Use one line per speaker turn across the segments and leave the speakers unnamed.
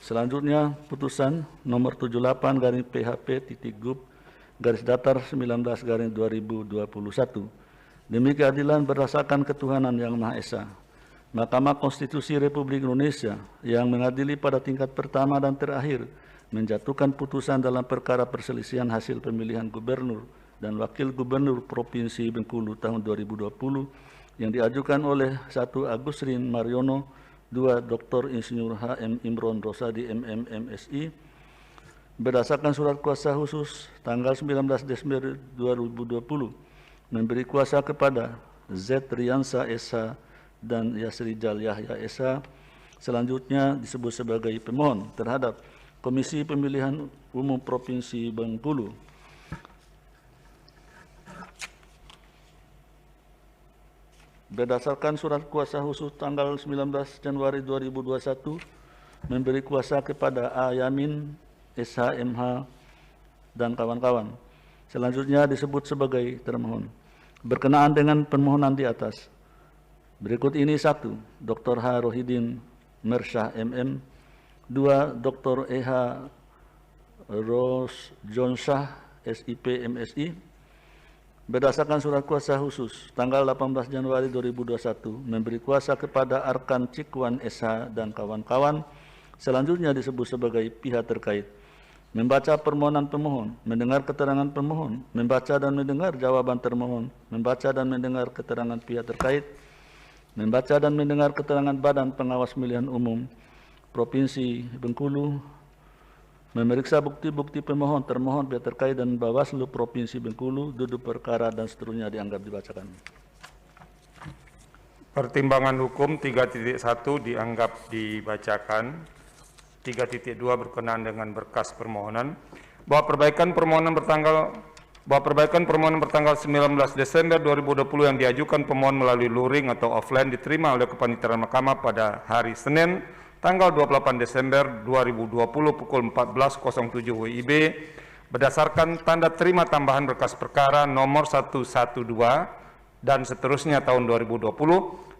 Selanjutnya, putusan nomor 78-PHP-Gub-19-2021 demi keadilan berdasarkan ketuhanan yang Maha Esa. Mahkamah Konstitusi Republik Indonesia yang mengadili pada tingkat pertama dan terakhir menjatuhkan putusan dalam perkara perselisihan hasil pemilihan gubernur dan wakil gubernur Provinsi Bengkulu tahun 2020 yang diajukan oleh 1. Agusrin Mariono, 2. Dr. Insinyur H.M. Imron Rosadi MM MSI berdasarkan surat kuasa khusus tanggal 19 Desember 2020 memberi kuasa kepada Z. Riansa S.H. dan Yasrijal Yahya S.H. selanjutnya disebut sebagai pemohon terhadap Komisi Pemilihan Umum Provinsi Bengkulu. Berdasarkan surat kuasa khusus tanggal 19 Januari 2021 memberi kuasa kepada A. Yamin SHMH dan kawan-kawan. Selanjutnya disebut sebagai termohon. Berkenaan dengan permohonan di atas, berikut ini: 1. Dr. H. Rohidin Mersyah MM, 2. Dr. E.H. Rosjonsyah SIP MSI berdasarkan surat kuasa khusus tanggal 18 Januari 2021 memberi kuasa kepada Arkan Cikwan SH dan kawan-kawan. Selanjutnya disebut sebagai pihak terkait. Membaca permohonan pemohon, mendengar keterangan pemohon, membaca dan mendengar jawaban termohon, membaca dan mendengar keterangan pihak terkait, membaca dan mendengar keterangan Badan Pengawas Pemilihan Umum Provinsi Bengkulu, memeriksa bukti-bukti pemohon, termohon, pihak terkait, dan Bawaslu Provinsi Bengkulu, duduk perkara, dan seterusnya dianggap dibacakan.
Pertimbangan hukum 3.1 dianggap dibacakan. 3.2 berkenaan dengan berkas permohonan bahwa perbaikan permohonan bertanggal 19 Desember 2020 yang diajukan pemohon melalui luring atau offline diterima oleh kepanitiaan Mahkamah pada hari Senin tanggal 28 Desember 2020 pukul 14.07 WIB berdasarkan tanda terima tambahan berkas perkara nomor 112 dan seterusnya tahun 2020,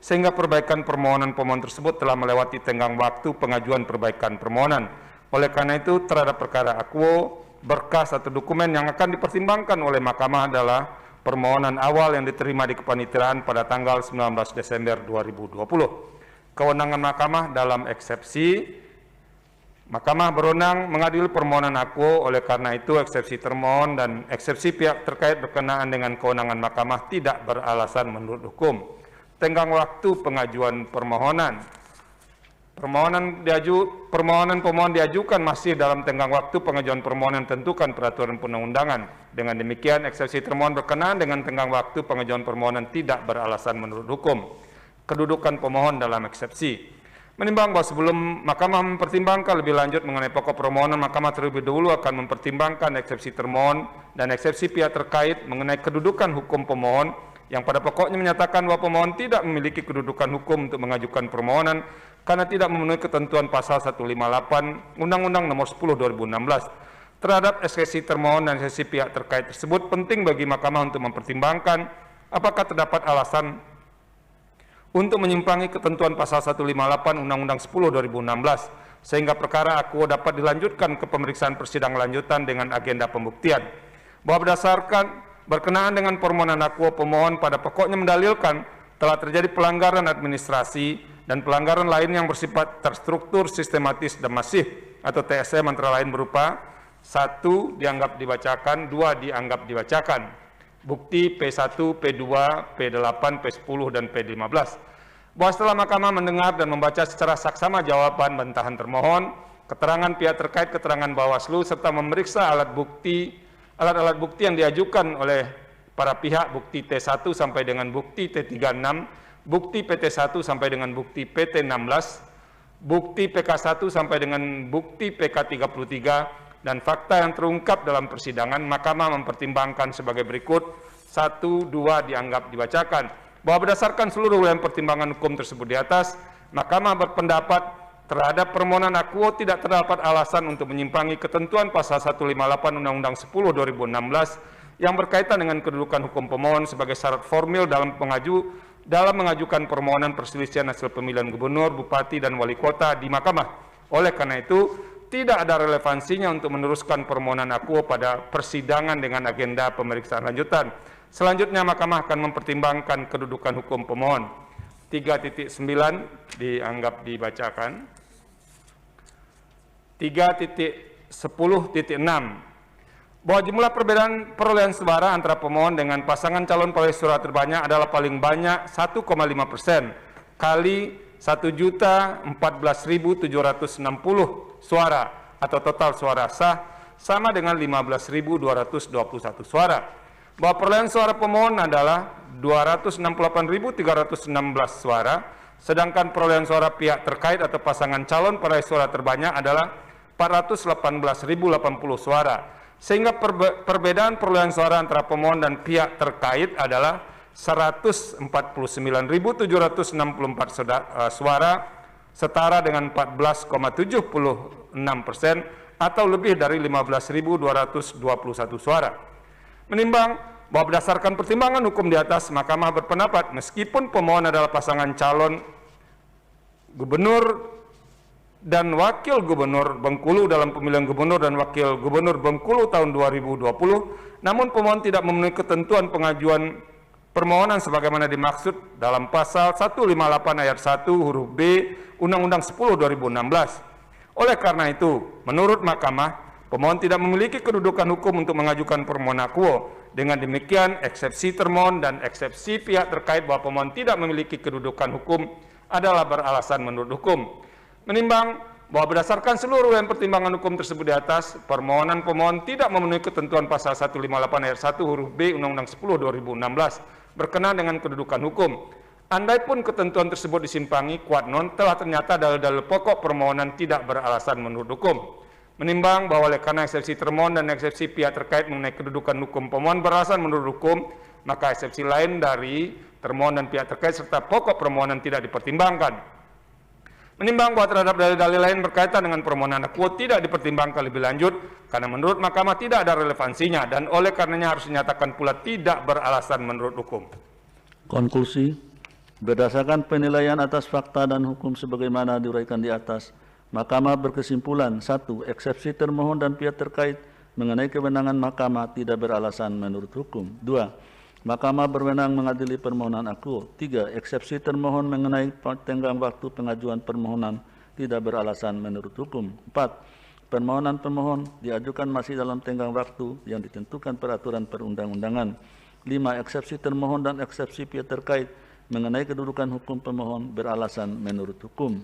sehingga perbaikan permohonan pemohon tersebut telah melewati tenggang waktu pengajuan perbaikan permohonan. Oleh karena itu, terhadap perkara akuo, berkas atau dokumen yang akan dipertimbangkan oleh Mahkamah adalah permohonan awal yang diterima di kepanitiaan pada tanggal 19 Desember 2020. Kewenangan Mahkamah dalam eksepsi, Mahkamah berwenang mengadili permohonan akuo, oleh karena itu eksepsi termohon dan eksepsi pihak terkait berkenaan dengan kewenangan Mahkamah tidak beralasan menurut hukum. Tenggang waktu pengajuan permohonan. Permohonan pemohon diajukan masih dalam tenggang waktu pengajuan permohonan tentukan peraturan perundang-undangan. Dengan demikian, eksepsi termohon berkenaan dengan tenggang waktu pengajuan permohonan tidak beralasan menurut hukum. Kedudukan pemohon dalam eksepsi. Menimbang bahwa sebelum Mahkamah mempertimbangkan lebih lanjut mengenai pokok permohonan, Mahkamah terlebih dahulu akan mempertimbangkan eksepsi termohon dan eksepsi pihak terkait mengenai kedudukan hukum pemohon yang pada pokoknya menyatakan bahwa pemohon tidak memiliki kedudukan hukum untuk mengajukan permohonan karena tidak memenuhi ketentuan pasal 158 Undang-Undang Nomor 10 2016. Terhadap eksepsi termohon dan eksepsi pihak terkait tersebut penting bagi Mahkamah untuk mempertimbangkan apakah terdapat alasan untuk menyimpangi ketentuan pasal 158 Undang-Undang 10 2016 sehingga perkara akuo dapat dilanjutkan ke pemeriksaan persidangan lanjutan dengan agenda pembuktian. Bahwa berdasarkan berkenaan dengan permohonan akuo, pemohon pada pokoknya mendalilkan telah terjadi pelanggaran administrasi dan pelanggaran lain yang bersifat terstruktur, sistematis, dan masif atau TSM antara lain berupa 1. Dianggap dibacakan, 2. Dianggap dibacakan. Bukti P1, P2, P8, P10, dan P15. Bahwa setelah Mahkamah mendengar dan membaca secara saksama jawaban bantahan termohon, keterangan pihak terkait, keterangan Bawaslu, serta memeriksa alat-alat bukti yang diajukan oleh para pihak, bukti T1 sampai dengan bukti T36, bukti PT1 sampai dengan bukti PT16, bukti PK1 sampai dengan bukti PK33, dan fakta yang terungkap dalam persidangan, Mahkamah mempertimbangkan sebagai berikut. 1, 2 dianggap dibacakan. Bahwa berdasarkan seluruh uraian pertimbangan hukum tersebut di atas, Mahkamah berpendapat terhadap permohonan akuo tidak terdapat alasan untuk menyimpangi ketentuan pasal 158 Undang-Undang 10 2016 yang berkaitan dengan kedudukan hukum pemohon sebagai syarat formil dalam mengajukan permohonan perselisihan hasil pemilihan gubernur, bupati, dan wali kota di Mahkamah. Oleh karena itu, tidak ada relevansinya untuk meneruskan permohonan akuo pada persidangan dengan agenda pemeriksaan lanjutan. Selanjutnya, Mahkamah akan mempertimbangkan kedudukan hukum pemohon. 3.9 dianggap dibacakan. 3.10.6 bahwa jumlah perbedaan perolehan suara antara pemohon dengan pasangan calon peroleh suara terbanyak adalah paling banyak 1,5% kali 1.014.760 suara atau total suara sah sama dengan 15.221 suara. Bahwa perolehan suara pemohon adalah 268.316 suara, sedangkan perolehan suara pihak terkait atau pasangan calon peroleh suara terbanyak adalah 418.080 suara. Sehingga perbedaan perolehan suara antara pemohon dan pihak terkait adalah 149.764 suara, setara dengan 14,76% atau lebih dari 15.221 suara. Menimbang bahwa berdasarkan pertimbangan hukum di atas, Mahkamah berpendapat meskipun pemohon adalah pasangan calon gubernur dan wakil gubernur Bengkulu dalam pemilihan gubernur dan wakil gubernur Bengkulu tahun 2020, namun pemohon tidak memenuhi ketentuan pengajuan permohonan sebagaimana dimaksud dalam pasal 158 ayat 1 huruf B Undang-Undang 10 2016. Oleh karena itu, menurut Mahkamah, pemohon tidak memiliki kedudukan hukum untuk mengajukan permohonan akuo. Dengan demikian, eksepsi termohon dan eksepsi pihak terkait bahwa pemohon tidak memiliki kedudukan hukum adalah beralasan menurut hukum. Menimbang bahwa berdasarkan seluruh pertimbangan hukum tersebut di atas, permohonan pemohon tidak memenuhi ketentuan pasal 158 ayat 1 huruf B Undang-Undang 10 2016 berkenaan dengan kedudukan hukum. Andaipun ketentuan tersebut disimpangi, kuat non telah ternyata dalil-dalil pokok permohonan tidak beralasan menurut hukum. Menimbang bahwa oleh karena eksepsi termohon dan eksepsi pihak terkait mengenai kedudukan hukum pemohon beralasan menurut hukum, maka eksepsi lain dari termohon dan pihak terkait serta pokok permohonan tidak dipertimbangkan. Menimbang bahwa terhadap dalil-dalil lain berkaitan dengan permohonan akuo tidak dipertimbangkan lebih lanjut karena menurut Mahkamah tidak ada relevansinya dan oleh karenanya harus dinyatakan pula tidak beralasan menurut hukum.
Konklusi, berdasarkan penilaian atas fakta dan hukum sebagaimana diuraikan di atas, Mahkamah berkesimpulan 1. Eksepsi termohon dan pihak terkait mengenai kewenangan Mahkamah tidak beralasan menurut hukum. 2. Mahkamah berwenang mengadili permohonan akuo. 3. Eksepsi termohon mengenai tenggang waktu pengajuan permohonan tidak beralasan menurut hukum. 4. Permohonan pemohon diajukan masih dalam tenggang waktu yang ditentukan peraturan perundang-undangan. 5. Eksepsi termohon dan eksepsi pihak terkait mengenai kedudukan hukum pemohon beralasan menurut hukum.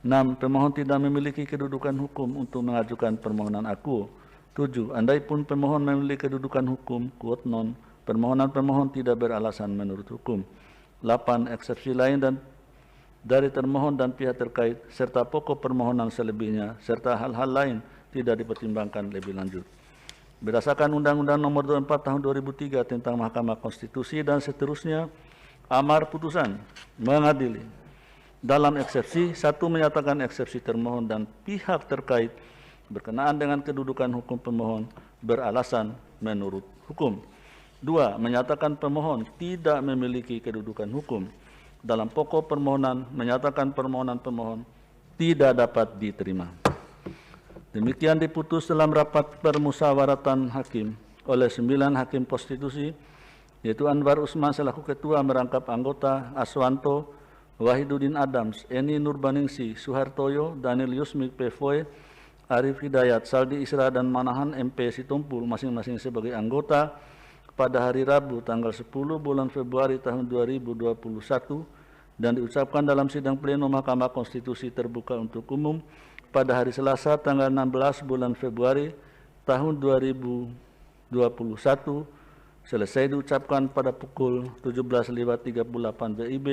6. Pemohon tidak memiliki kedudukan hukum untuk mengajukan permohonan akuo. 7. Andaipun pemohon memiliki kedudukan hukum, quote non, permohonan pemohon tidak beralasan menurut hukum. 8. Eksepsi lain dan dari termohon dan pihak terkait serta pokok permohonan selebihnya serta hal-hal lain tidak dipertimbangkan lebih lanjut. Berdasarkan Undang-Undang Nomor 24 Tahun 2003 tentang Mahkamah Konstitusi dan seterusnya, amar putusan mengadili dalam eksepsi 1 menyatakan eksepsi termohon dan pihak terkait berkenaan dengan kedudukan hukum pemohon beralasan menurut hukum. 2. Menyatakan pemohon tidak memiliki kedudukan hukum. Dalam pokok permohonan menyatakan permohonan pemohon tidak dapat diterima. Demikian diputus dalam rapat permusyawaratan hakim oleh 9 hakim konstitusi, yaitu Anwar Usman selaku ketua merangkap anggota, Aswanto, Wahiduddin Adams, Eni Nurbaningsi, Suhartoyo, Daniel Yusmik Pevoy, Arif Hidayat, Saldi Isra dan Manahan MP Situmpul masing-masing sebagai anggota pada hari Rabu tanggal 10 bulan Februari tahun 2021 dan diucapkan dalam sidang pleno Mahkamah Konstitusi terbuka untuk umum pada hari Selasa tanggal 16 bulan Februari tahun 2021 selesai diucapkan pada pukul 17.38 WIB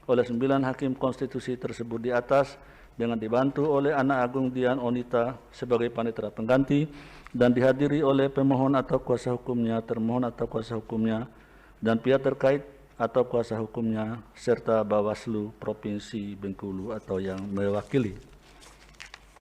oleh 9 hakim konstitusi tersebut di atas dengan dibantu oleh Anak Agung Dian Onita sebagai panitera pengganti dan dihadiri oleh pemohon atau kuasa hukumnya, termohon atau kuasa hukumnya, dan pihak terkait atau kuasa hukumnya, serta Bawaslu Provinsi Bengkulu atau yang mewakili.